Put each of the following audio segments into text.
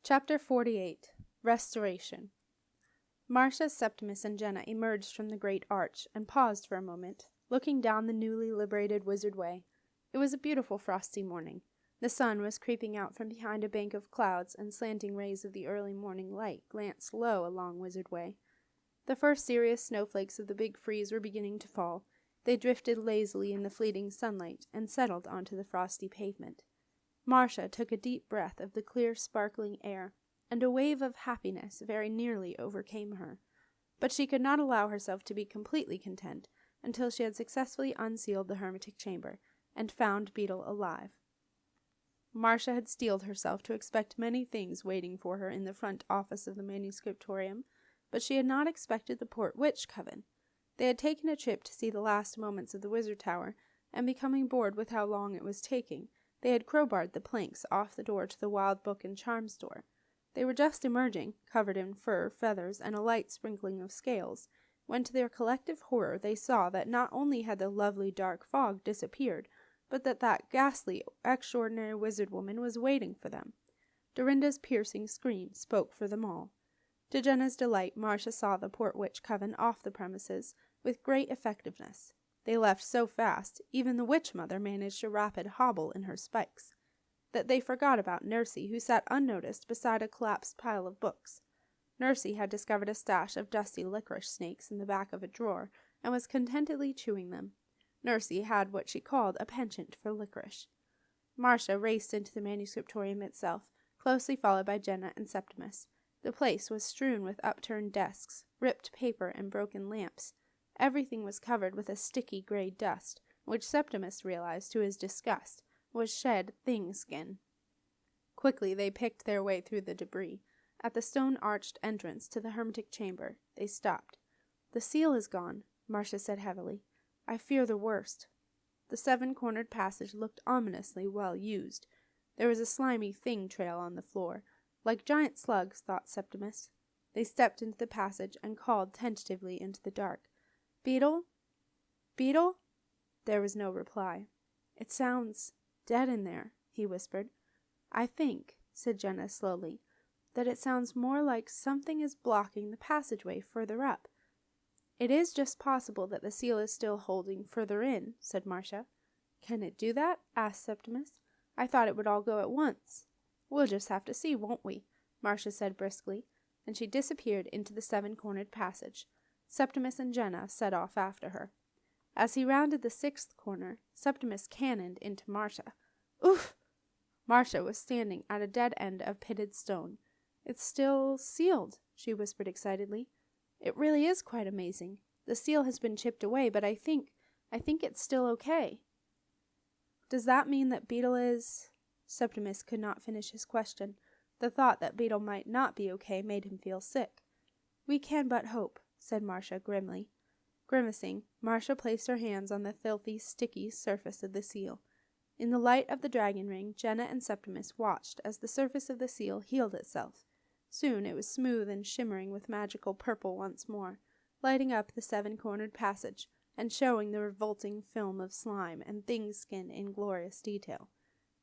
Chapter 48. Restoration. Marcia, Septimus, and Jenna emerged from the great arch, and paused for a moment, looking down the newly liberated Wizard Way. It was a beautiful frosty morning. The sun was creeping out from behind a bank of clouds, and slanting rays of the early morning light glanced low along Wizard Way. The first serious snowflakes of the big freeze were beginning to fall. They drifted lazily in the fleeting sunlight, and settled onto the frosty pavement. Marcia took a deep breath of the clear, sparkling air, and a wave of happiness very nearly overcame her. But she could not allow herself to be completely content until she had successfully unsealed the hermetic chamber, and found Beetle alive. Marcia had steeled herself to expect many things waiting for her in the front office of the manuscriptorium, but she had not expected the Port Witch Coven. They had taken a trip to see the last moments of the Wizard Tower, and becoming bored with how long it was taking, they had crowbarred the planks off the door to the Wild Book and Charm store. They were just emerging, covered in fur, feathers, and a light sprinkling of scales, when to their collective horror they saw that not only had the lovely dark fog disappeared, but that ghastly, extraordinary wizard woman was waiting for them. Dorinda's piercing scream spoke for them all. To Jenna's delight, Marcia saw the Port Witch Coven off the premises with great effectiveness. They left so fast, even the witch mother managed a rapid hobble in her spikes, that they forgot about Nursey, who sat unnoticed beside a collapsed pile of books. Nursey had discovered a stash of dusty licorice snakes in the back of a drawer, and was contentedly chewing them. Nursey had what she called a penchant for licorice. Marcia raced into the manuscriptorium itself, closely followed by Jenna and Septimus. The place was strewn with upturned desks, ripped paper, and broken lamps. Everything was covered with a sticky gray dust, which Septimus realized, to his disgust, was shed thing skin. Quickly they picked their way through the debris. At the stone-arched entrance to the hermetic chamber, they stopped. "The seal is gone," Marcia said heavily. "I fear the worst." The seven-cornered passage looked ominously well used. There was a slimy thing trail on the floor, like giant slugs, thought Septimus. They stepped into the passage and called tentatively into the dark. "Beetle? Beetle?" There was no reply. "It sounds dead in there," he whispered. "I think," said Jenna slowly, "that it sounds more like something is blocking the passageway further up." "It is just possible that the seal is still holding further in," said Marcia. "Can it do that?" asked Septimus. "I thought it would all go at once." "We'll just have to see, won't we?" Marcia said briskly, and she disappeared into the seven-cornered passage. Septimus and Jenna set off after her. As he rounded the sixth corner, Septimus cannoned into Marcia. "Oof!" Marcia was standing at a dead end of pitted stone. "It's still sealed," she whispered excitedly. "It really is quite amazing. The seal has been chipped away, but I think it's still okay." "Does that mean that Beetle is—" Septimus could not finish his question. The thought that Beetle might not be okay made him feel sick. "We can but hope," said Marcia grimly. Grimacing, Marcia placed her hands on the filthy, sticky surface of the seal. In the light of the dragon ring, Jenna and Septimus watched as the surface of the seal healed itself. Soon it was smooth and shimmering with magical purple once more, lighting up the seven-cornered passage, and showing the revolting film of slime and thing skin in glorious detail.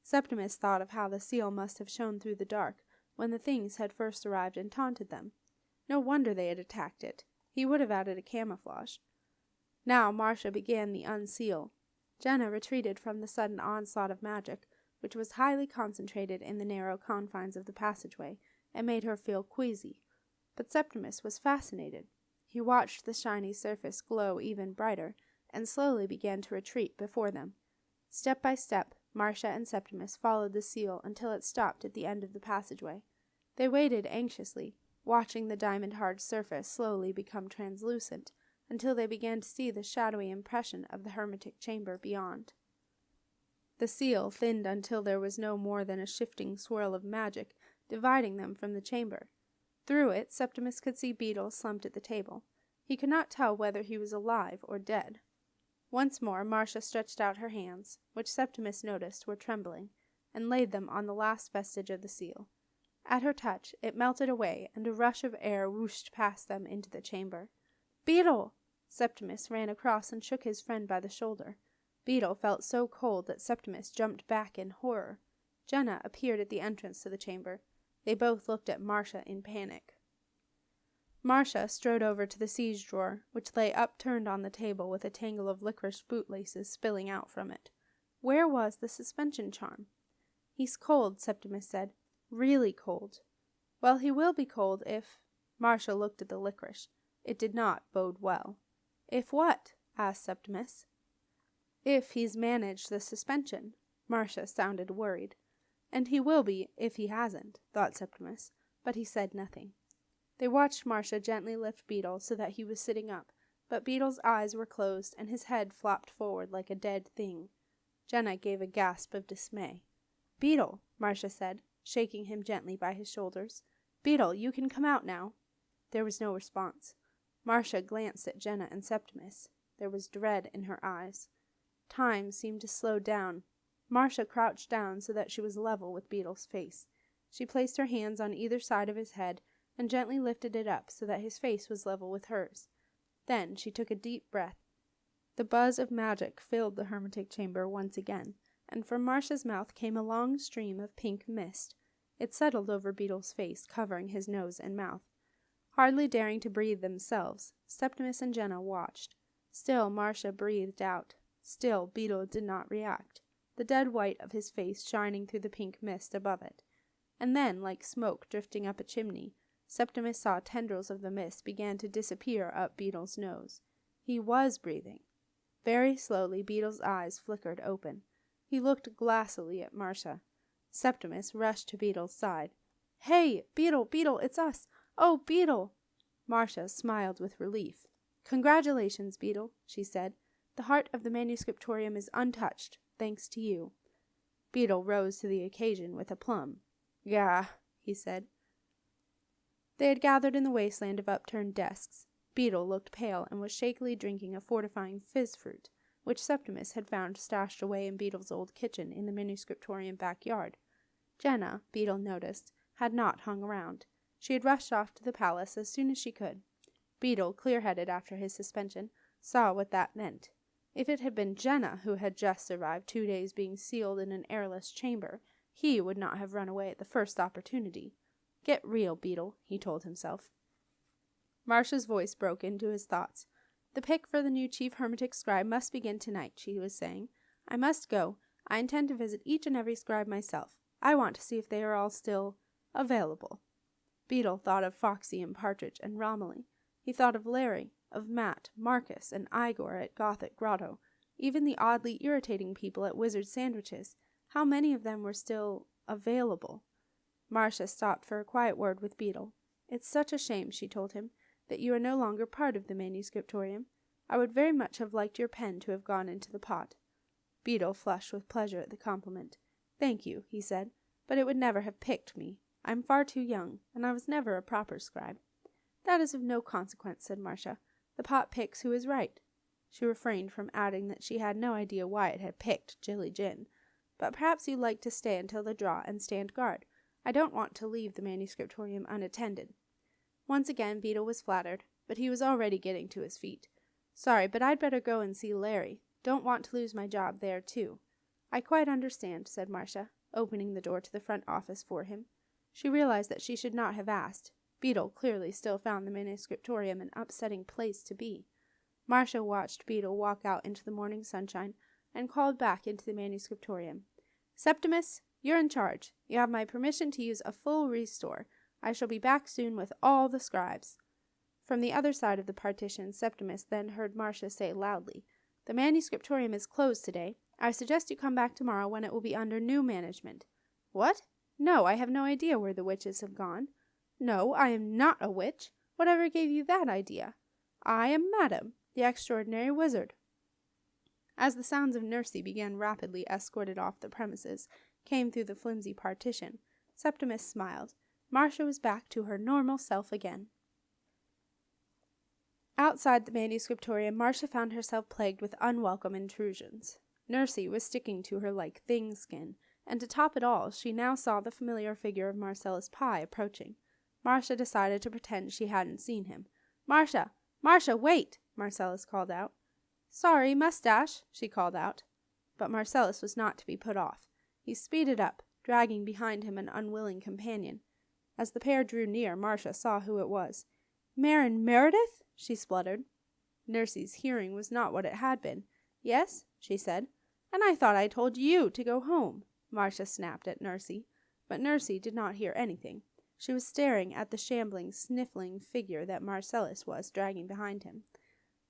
Septimus thought of how the seal must have shone through the dark when the things had first arrived and taunted them. No wonder they had attacked it. He would have added a camouflage. Now Marcia began the unseal. Jenna retreated from the sudden onslaught of magic, which was highly concentrated in the narrow confines of the passageway, and made her feel queasy. But Septimus was fascinated. He watched the shiny surface glow even brighter, and slowly began to retreat before them. Step by step, Marcia and Septimus followed the seal until it stopped at the end of the passageway. They waited anxiously, watching the diamond-hard surface slowly become translucent, until they began to see the shadowy impression of the hermetic chamber beyond. The seal thinned until there was no more than a shifting swirl of magic dividing them from the chamber. Through it, Septimus could see Beetle slumped at the table. He could not tell whether he was alive or dead. Once more Marcia stretched out her hands, which Septimus noticed were trembling, and laid them on the last vestige of the seal. At her touch, it melted away, and a rush of air whooshed past them into the chamber. "Beetle!" Septimus ran across and shook his friend by the shoulder. Beetle felt so cold that Septimus jumped back in horror. Jenna appeared at the entrance to the chamber. They both looked at Marcia in panic. Marcia strode over to the siege drawer, which lay upturned on the table with a tangle of licorice bootlaces spilling out from it. Where was the suspension charm? "He's cold," Septimus said. "Really cold." "Well, he will be cold if—" Marcia looked at the licorice. It did not bode well. "If what?" asked Septimus. "If he's managed the suspension." Marcia sounded worried. "And he will be if he hasn't," thought Septimus, but he said nothing. They watched Marcia gently lift Beetle so that he was sitting up, but Beetle's eyes were closed and his head flopped forward like a dead thing. Jenna gave a gasp of dismay. "Beetle," Marcia said, shaking him gently by his shoulders. "Beetle, you can come out now." There was no response. Marcia glanced at Jenna and Septimus. There was dread in her eyes. Time seemed to slow down. Marcia crouched down so that she was level with Beetle's face. She placed her hands on either side of his head and gently lifted it up so that his face was level with hers. Then she took a deep breath. The buzz of magic filled the hermetic chamber once again, and from Marcia's mouth came a long stream of pink mist. It settled over Beetle's face, covering his nose and mouth. Hardly daring to breathe themselves, Septimus and Jenna watched. Still Marcia breathed out. Still Beetle did not react, the dead white of his face shining through the pink mist above it. And then, like smoke drifting up a chimney, Septimus saw tendrils of the mist began to disappear up Beetle's nose. He was breathing. Very slowly Beetle's eyes flickered open. He looked glassily at Marcia. Septimus rushed to Beetle's side. "Hey, Beetle, Beetle, it's us! Oh, Beetle!" Marcia smiled with relief. "Congratulations, Beetle," she said. "The heart of the manuscriptorium is untouched, thanks to you." Beetle rose to the occasion with aplomb. "Gah," he said. They had gathered in the wasteland of upturned desks. Beetle looked pale and was shakily drinking a fortifying fizz fruit, which Septimus had found stashed away in Beetle's old kitchen in the manuscriptorium backyard. Jenna, Beetle noticed, had not hung around. She had rushed off to the palace as soon as she could. Beetle, clear-headed after his suspension, saw what that meant. If it had been Jenna who had just survived 2 days being sealed in an airless chamber, he would not have run away at the first opportunity. "Get real, Beetle," he told himself. Marcia's voice broke into his thoughts. "The pick for the new chief hermetic scribe must begin tonight," she was saying. "I must go. I intend to visit each and every scribe myself. I want to see if they are all still available." Beetle thought of Foxy and Partridge and Romilly. He thought of Larry, of Matt, Marcus, and Igor at Gothic Grotto, even the oddly irritating people at Wizard Sandwiches. How many of them were still available? Marcia stopped for a quiet word with Beetle. "It's such a shame," she told him, "that you are no longer part of the manuscriptorium. I would very much have liked your pen to have gone into the pot." Beetle flushed with pleasure at the compliment. "Thank you," he said, "but it would never have picked me. I'm far too young, and I was never a proper scribe." "That is of no consequence," said Marcia. "The pot picks who is right." She refrained from adding that she had no idea why it had picked Jilly Jin. "But perhaps you'd like to stay until the draw and stand guard. I don't want to leave the manuscriptorium unattended." Once again Beetle was flattered, but he was already getting to his feet. "Sorry, but I'd better go and see Larry. Don't want to lose my job there, too." "I quite understand," said Marcia, opening the door to the front office for him. She realized that she should not have asked. Beetle clearly still found the manuscriptorium an upsetting place to be. Marcia watched Beetle walk out into the morning sunshine and called back into the manuscriptorium. "Septimus, you're in charge. You have my permission to use a full restore. I shall be back soon with all the scribes." From the other side of the partition, Septimus then heard Marcia say loudly, "The manuscriptorium is closed today. I suggest you come back tomorrow when it will be under new management." "What? No, I have no idea where the witches have gone." "No, I am not a witch. Whatever gave you that idea?" "I am Madam, the extraordinary wizard." As the sounds of Nursey began rapidly escorted off the premises, came through the flimsy partition, Septimus smiled. Marcia was back to her normal self again. Outside the manuscriptorium, Marcia found herself plagued with unwelcome intrusions. Nursey was sticking to her like thing skin, and to top it all, she now saw the familiar figure of Marcellus Pye approaching. Marcia decided to pretend she hadn't seen him. "Marcia! Marcia, wait!" Marcellus called out. "Sorry, mustache," she called out. But Marcellus was not to be put off. He speeded up, dragging behind him an unwilling companion. As the pair drew near, Marcia saw who it was. "Marin Meredith?" she spluttered. Nursie's hearing was not what it had been. "Yes?" she said. "And I thought I told you to go home," Marcia snapped at Nursie. But Nursie did not hear anything. She was staring at the shambling, sniffling figure that Marcellus was dragging behind him.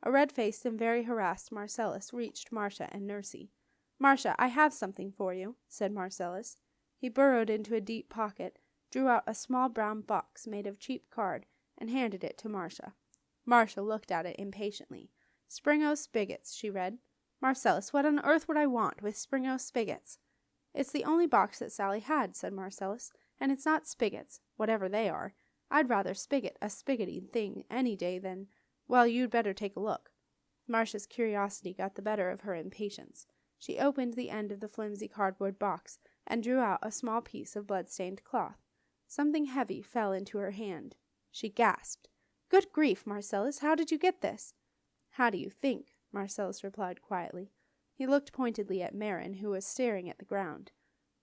A red-faced and very harassed Marcellus reached Marcia and Nursie. "Marcia, I have something for you," said Marcellus. He burrowed into a deep pocket, drew out a small brown box made of cheap card, and handed it to Marcia. Marcia looked at it impatiently. "Springo Spigots," she read. "Marcellus, what on earth would I want with Springo Spigots?" "It's the only box that Sally had," said Marcellus, "and it's not spigots, whatever they are. I'd rather spigot a spiggotty thing any day than— well, you'd better take a look." Marcia's curiosity got the better of her impatience. She opened the end of the flimsy cardboard box and drew out a small piece of blood-stained cloth. Something heavy fell into her hand. She gasped. "Good grief, Marcellus, how did you get this?" "How do you think?" Marcellus replied quietly. He looked pointedly at Marin, who was staring at the ground.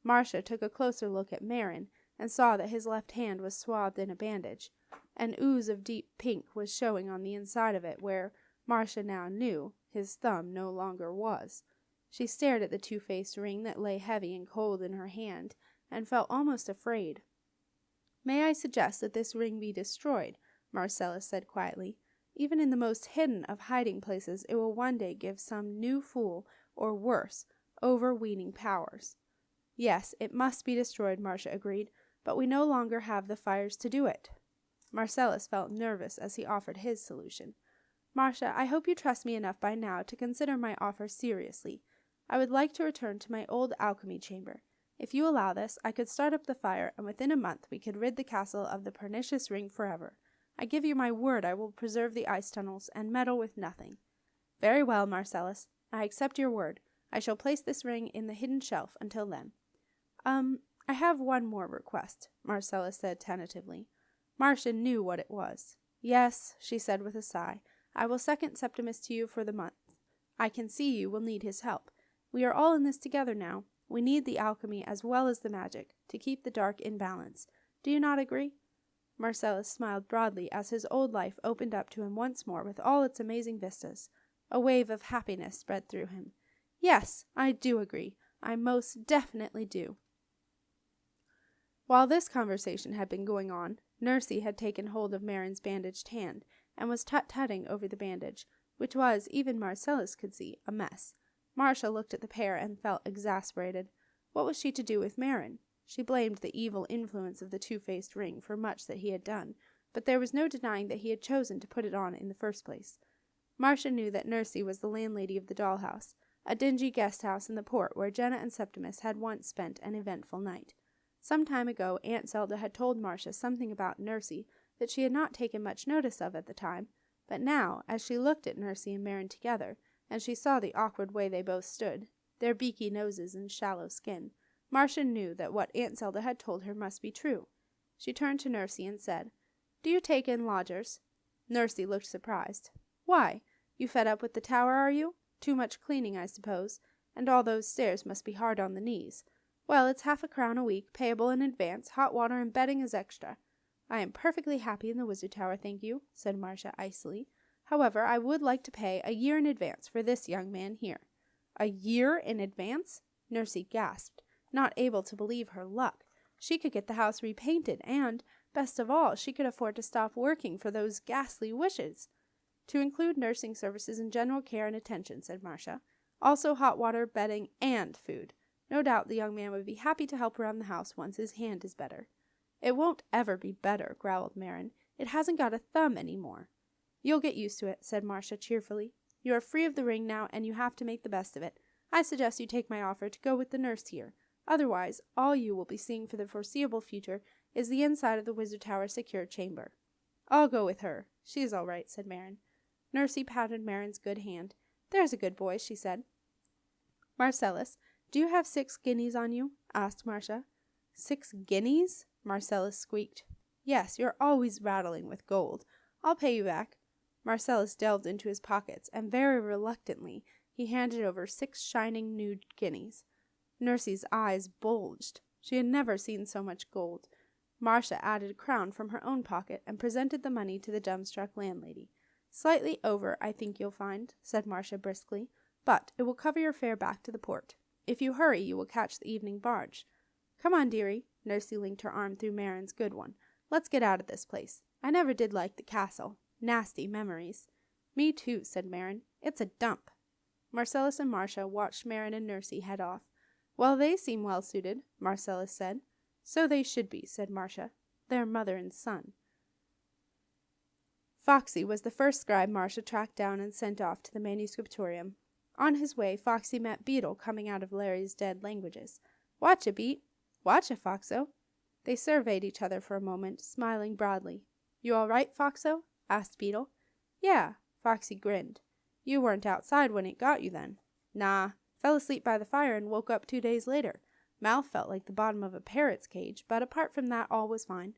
Marcia took a closer look at Marin and saw that his left hand was swathed in a bandage. An ooze of deep pink was showing on the inside of it where, Marcia now knew, his thumb no longer was. She stared at the two-faced ring that lay heavy and cold in her hand, and felt almost afraid. "May I suggest that this ring be destroyed?" Marcellus said quietly. "Even in the most hidden of hiding places it will one day give some new fool, or worse, overweening powers." "Yes, it must be destroyed," Marcia agreed, "but we no longer have the fires to do it." Marcellus felt nervous as he offered his solution. "Marcia, I hope you trust me enough by now to consider my offer seriously. I would like to return to my old alchemy chamber. If you allow this, I could start up the fire, and within a month we could rid the castle of the pernicious ring forever. I give you my word I will preserve the ice tunnels and meddle with nothing." "Very well, Marcellus. I accept your word. I shall place this ring in the hidden shelf until then." I have one more request," Marcellus said tentatively. Marcia knew what it was. "Yes," she said with a sigh, "I will second Septimus to you for the month. I can see you will need his help. We are all in this together now. We need the alchemy as well as the magic to keep the dark in balance. Do you not agree?" Marcellus smiled broadly as his old life opened up to him once more with all its amazing vistas. A wave of happiness spread through him. "Yes, I do agree. I most definitely do." While this conversation had been going on, Nursie had taken hold of Marin's bandaged hand, and was tut-tutting over the bandage, which was, even Marcellus could see, a mess. Marcia looked at the pair and felt exasperated. What was she to do with Marin? She blamed the evil influence of the two-faced ring for much that he had done, but there was no denying that he had chosen to put it on in the first place. Marcia knew that Nursie was the landlady of the dollhouse, a dingy guest-house in the port where Jenna and Septimus had once spent an eventful night. Some time ago Aunt Zelda had told Marcia something about Nursie that she had not taken much notice of at the time, but now, as she looked at Nursie and Marin together, and she saw the awkward way they both stood, their beaky noses and shallow skin, Marcia knew that what Aunt Zelda had told her must be true. She turned to Nursie and said, "Do you take in lodgers?" Nursie looked surprised. "Why? You fed up with the tower, are you? Too much cleaning, I suppose, and all those stairs must be hard on the knees. Well, it's £0.50 a week, payable in advance, hot water and bedding is extra." "I am perfectly happy in the Wizard Tower, thank you," said Marcia icily. "However, I would like to pay a year in advance for this young man here." "A year in advance?" Nursie gasped, not able to believe her luck. She could get the house repainted, and, best of all, she could afford to stop working for those ghastly wishes. "To include nursing services and general care and attention," said Marcia. "Also hot water, bedding, and food. No doubt the young man would be happy to help around the house once his hand is better." "It won't ever be better," growled Marin. "It hasn't got a thumb any more." "You'll get used to it," said Marcia cheerfully. "You are free of the ring now, and you have to make the best of it. I suggest you take my offer to go with the nurse here. Otherwise, all you will be seeing for the foreseeable future is the inside of the Wizard Tower secure chamber." "I'll go with her. She is all right," said Marin. Nursie patted Marin's good hand. "There's a good boy," she said. "Marcellus, do you have 6 guineas on you?" asked Marcia. 6 guineas? Marcellus squeaked. "Yes, you're always rattling with gold. I'll pay you back." Marcellus delved into his pockets, and very reluctantly he handed over 6 shining new guineas. Nursie's eyes bulged. She had never seen so much gold. Marcia added a crown from her own pocket and presented the money to the dumbstruck landlady. "Slightly over, I think you'll find," said Marcia briskly, "but it will cover your fare back to the port. If you hurry, you will catch the evening barge. Come on, dearie." Nursey linked her arm through Marin's good one. "Let's get out of this place. I never did like the castle. Nasty memories." "Me too," said Marin. "It's a dump." Marcellus and Marcia watched Marin and Nursey head off. "Well, they seem well suited," Marcellus said. "So they should be," said Marcia. "They're mother and son." Foxy was the first scribe Marcia tracked down and sent off to the manuscriptorium. On his way, Foxy met Beetle coming out of Larry's dead languages. "Watcha, Beat." "Watcha, Foxo." They surveyed each other for a moment, smiling broadly. "You all right, Foxo?" asked Beetle. "Yeah." Foxy grinned. "You weren't outside when it got you, then?" "Nah. Fell asleep by the fire and woke up 2 days later. Mouth felt like the bottom of a parrot's cage, but apart from that all was fine.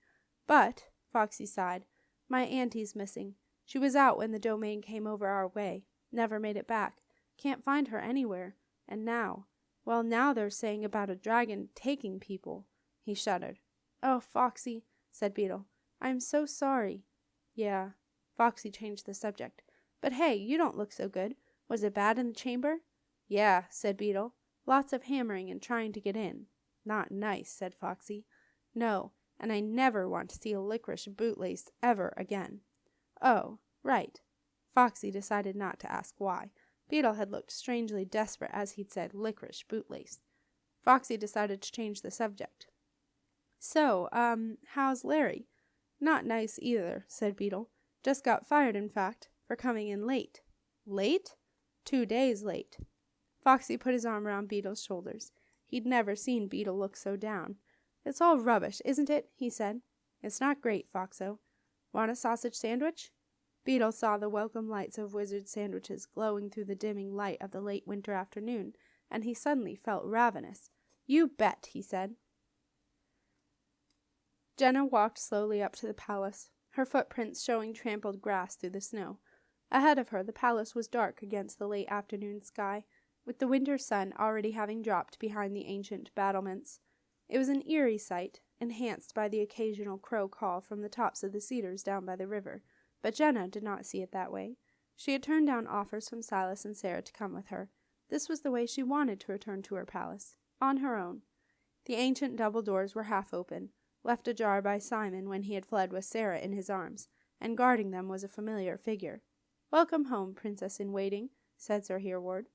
But," Foxy sighed, "my auntie's missing. She was out when the domain came over our way. Never made it back. Can't find her anywhere. And now, well, now they're saying about a dragon taking people." He shuddered. "Oh, Foxy," said Beetle. "I'm so sorry." "Yeah." Foxy changed the subject. "But hey, you don't look so good. Was it bad in the chamber?" "Yeah," said Beetle. "Lots of hammering and trying to get in." "Not nice," said Foxy. "No, and I never want to see a licorice bootlace ever again." "Oh, right." Foxy decided not to ask why. Beetle had looked strangely desperate as he'd said licorice bootlace. Foxy decided to change the subject. "So, how's Larry?" "Not nice either," said Beetle. "Just got fired, in fact, for coming in late." "Late?" 2 days late. Foxy put his arm around Beetle's shoulders. He'd never seen Beetle look so down. "It's all rubbish, isn't it?" he said. "It's not great, Foxo. Want a sausage sandwich?" Beetle saw the welcome lights of Wizard sandwiches glowing through the dimming light of the late winter afternoon, and he suddenly felt ravenous. "You bet," he said. Jenna walked slowly up to the palace, her footprints showing trampled grass through the snow. Ahead of her, the palace was dark against the late afternoon sky, with the winter sun already having dropped behind the ancient battlements. It was an eerie sight, enhanced by the occasional crow call from the tops of the cedars down by the river, but Jenna did not see it that way. She had turned down offers from Silas and Sarah to come with her. This was the way she wanted to return to her palace, on her own. The ancient double doors were half open, left ajar by Simon when he had fled with Sarah in his arms, and guarding them was a familiar figure. "Welcome home, Princess-in-Waiting," said Sir Hereward.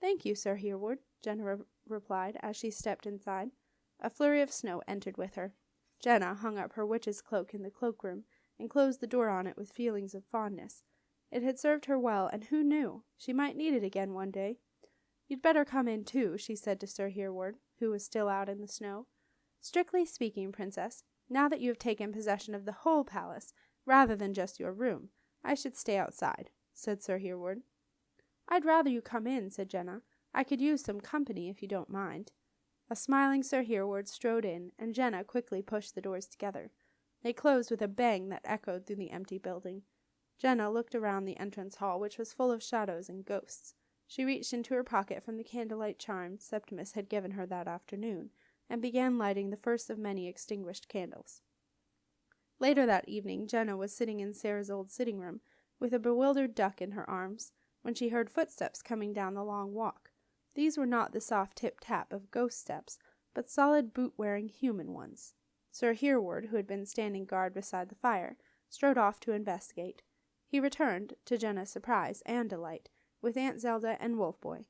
"Thank you, Sir Hereward," Jenna replied as she stepped inside. A flurry of snow entered with her. Jenna hung up her witch's cloak in the cloakroom and closed the door on it with feelings of fondness. It had served her well, and who knew? She might need it again one day. "You'd better come in, too," she said to Sir Hereward, who was still out in the snow. "Strictly speaking, Princess, now that you have taken possession of the whole palace, rather than just your room, I should stay outside," said Sir Hereward. "I'd rather you come in," said Jenna. "I could use some company if you don't mind." A smiling Sir Hereward strode in, and Jenna quickly pushed the doors together. They closed with a bang that echoed through the empty building. Jenna looked around the entrance hall, which was full of shadows and ghosts. She reached into her pocket from the candlelight charm Septimus had given her that afternoon, and began lighting the first of many extinguished candles. Later that evening, Jenna was sitting in Sarah's old sitting room, with a bewildered duck in her arms, when she heard footsteps coming down the long walk. These were not the soft tip-tap of ghost steps, but solid boot-wearing human ones. Sir Hereward, who had been standing guard beside the fire, strode off to investigate. He returned, to Jenna's surprise and delight, with Aunt Zelda and Wolf-Boy.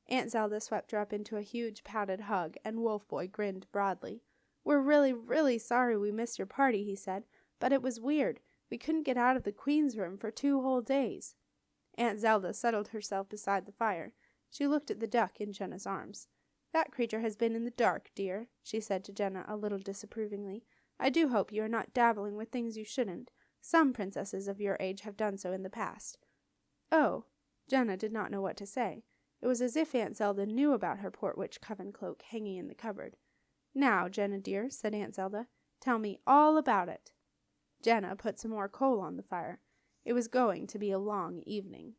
Aunt Zelda swept her up into a huge padded hug, and Wolf-Boy grinned broadly. "We're really, really sorry we missed your party," he said, "but it was weird. We couldn't get out of the Queen's room for 2 whole days." Aunt Zelda settled herself beside the fire. She looked at the duck in Jenna's arms. "That creature has been in the dark, dear," she said to Jenna a little disapprovingly. "I do hope you are not dabbling with things you shouldn't. Some princesses of your age have done so in the past." "Oh." Jenna did not know what to say. It was as if Aunt Zelda knew about her Port Witch Coven cloak hanging in the cupboard. "Now, Jenna dear," said Aunt Zelda, "tell me all about it." Jenna put some more coal on the fire. It was going to be a long evening.